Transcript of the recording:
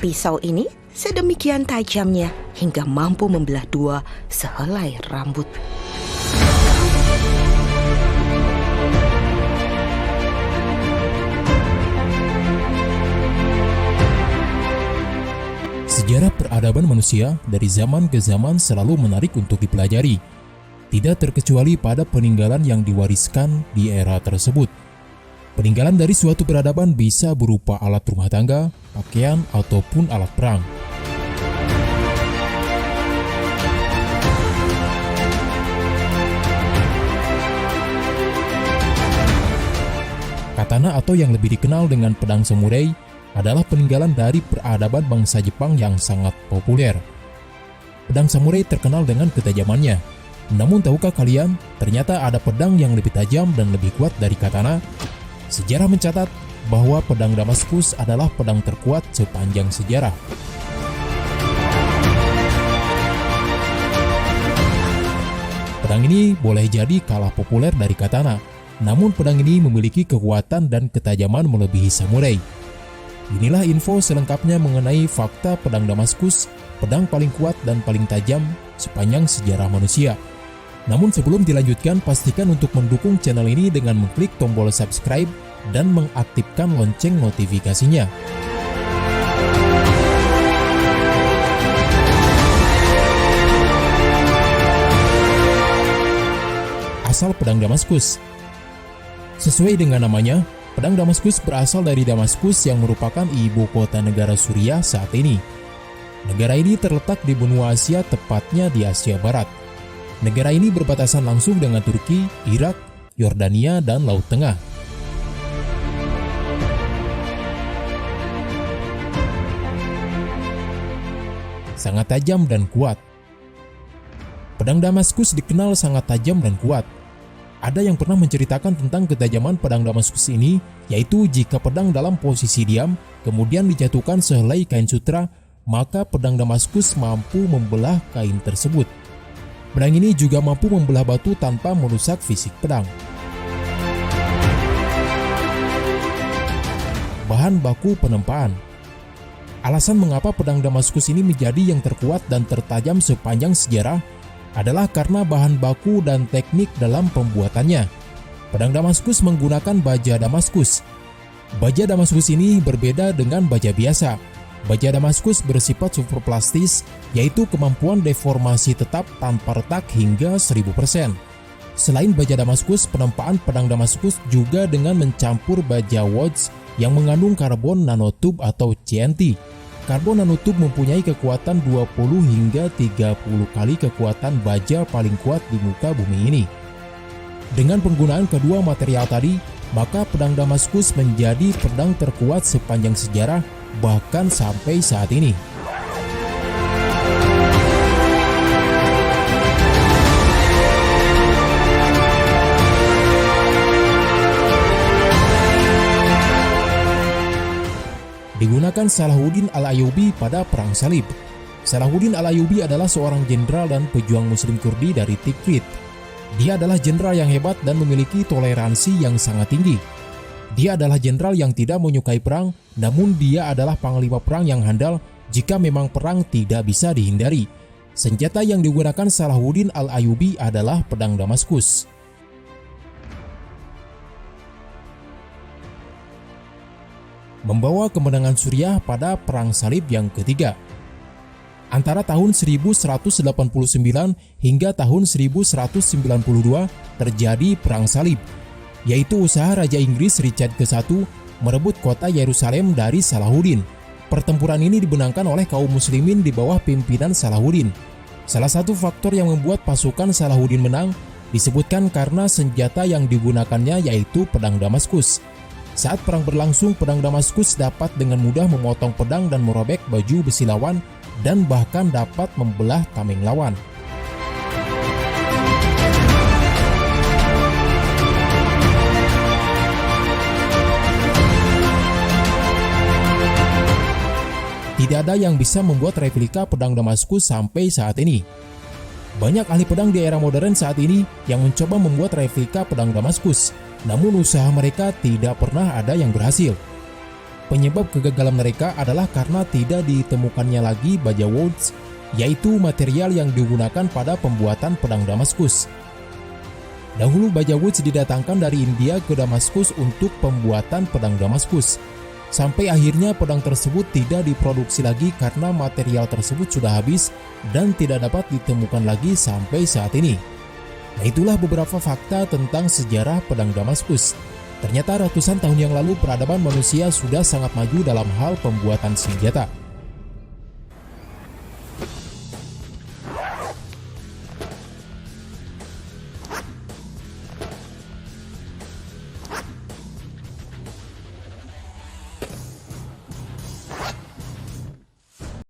Pisau ini sedemikian tajamnya hingga mampu membelah dua sehelai rambut. Sejarah peradaban manusia dari zaman ke zaman selalu menarik untuk dipelajari, tidak terkecuali pada peninggalan yang diwariskan di era tersebut. Peninggalan dari suatu peradaban bisa berupa alat rumah tangga, pakaian, ataupun alat perang. Katana atau yang lebih dikenal dengan pedang samurai adalah peninggalan dari peradaban bangsa Jepang yang sangat populer. Pedang samurai terkenal dengan ketajamannya. Namun tahukah kalian, ternyata ada pedang yang lebih tajam dan lebih kuat dari katana? Sejarah mencatat bahwa pedang Damaskus adalah pedang terkuat sepanjang sejarah. Pedang ini boleh jadi kalah populer dari katana, namun pedang ini memiliki kekuatan dan ketajaman melebihi samurai. Inilah info selengkapnya mengenai fakta pedang Damaskus, pedang paling kuat dan paling tajam sepanjang sejarah manusia. Namun sebelum dilanjutkan, pastikan untuk mendukung channel ini dengan mengklik tombol subscribe dan mengaktifkan lonceng notifikasinya. Asal pedang Damaskus. Sesuai dengan namanya, pedang Damaskus berasal dari Damaskus yang merupakan ibu kota negara Suriah saat ini. Negara ini terletak di benua Asia, tepatnya di Asia Barat. Negara ini berbatasan langsung dengan Turki, Irak, Yordania, dan Laut Tengah. Sangat tajam dan kuat. Pedang Damaskus dikenal sangat tajam dan kuat. Ada yang pernah menceritakan tentang ketajaman pedang Damaskus ini, yaitu jika pedang dalam posisi diam, kemudian dijatuhkan sehelai kain sutra, maka pedang Damaskus mampu membelah kain tersebut. Pedang ini juga mampu membelah batu tanpa merusak fisik pedang. Bahan baku penempaan. Alasan mengapa pedang Damaskus ini menjadi yang terkuat dan tertajam sepanjang sejarah adalah karena bahan baku dan teknik dalam pembuatannya. Pedang Damaskus menggunakan baja Damaskus. Baja Damaskus ini berbeda dengan baja biasa. Baja Damaskus bersifat superplastis, yaitu kemampuan deformasi tetap tanpa retak hingga 1000%. Selain baja Damaskus, penempaan pedang Damaskus juga dengan mencampur baja Watts yang mengandung karbon nanotube atau CNT. Karbon nanotube mempunyai kekuatan 20 hingga 30 kali kekuatan baja paling kuat di muka bumi ini. Dengan penggunaan kedua material tadi, maka pedang Damaskus menjadi pedang terkuat sepanjang sejarah, bahkan sampai saat ini. Digunakan Salahuddin Al-Ayyubi pada Perang Salib. Salahuddin Al-Ayyubi adalah seorang jenderal dan pejuang Muslim Kurdi dari Tikrit. Dia adalah jenderal yang hebat dan memiliki toleransi yang sangat tinggi. Dia adalah jenderal yang tidak menyukai perang, namun dia adalah panglima perang yang handal jika memang perang tidak bisa dihindari. Senjata yang digunakan Salahuddin Al-Ayyubi adalah pedang Damaskus. Membawa kemenangan Suriah pada Perang Salib yang ketiga. Antara tahun 1189 hingga tahun 1192 terjadi Perang Salib, yaitu usaha Raja Inggris Richard ke-1 merebut kota Yerusalem dari Salahuddin. Pertempuran ini dibenangkan oleh kaum muslimin di bawah pimpinan Salahuddin. Salah satu faktor yang membuat pasukan Salahuddin menang disebutkan karena senjata yang digunakannya yaitu pedang Damaskus. Saat perang berlangsung, pedang Damaskus dapat dengan mudah memotong pedang dan merobek baju besi lawan dan bahkan dapat membelah tameng lawan. Tidak ada yang bisa membuat replika pedang Damaskus sampai saat ini. Banyak ahli pedang di era modern saat ini yang mencoba membuat replika pedang Damaskus, namun usaha mereka tidak pernah ada yang berhasil. Penyebab kegagalan mereka adalah karena tidak ditemukannya lagi baja Woods, yaitu material yang digunakan pada pembuatan pedang Damaskus. Dahulu baja Woods didatangkan dari India ke Damaskus untuk pembuatan pedang Damaskus. Sampai akhirnya pedang tersebut tidak diproduksi lagi karena material tersebut sudah habis dan tidak dapat ditemukan lagi sampai saat ini. Nah, itulah beberapa fakta tentang sejarah pedang Damaskus. Ternyata ratusan tahun yang lalu peradaban manusia sudah sangat maju dalam hal pembuatan senjata.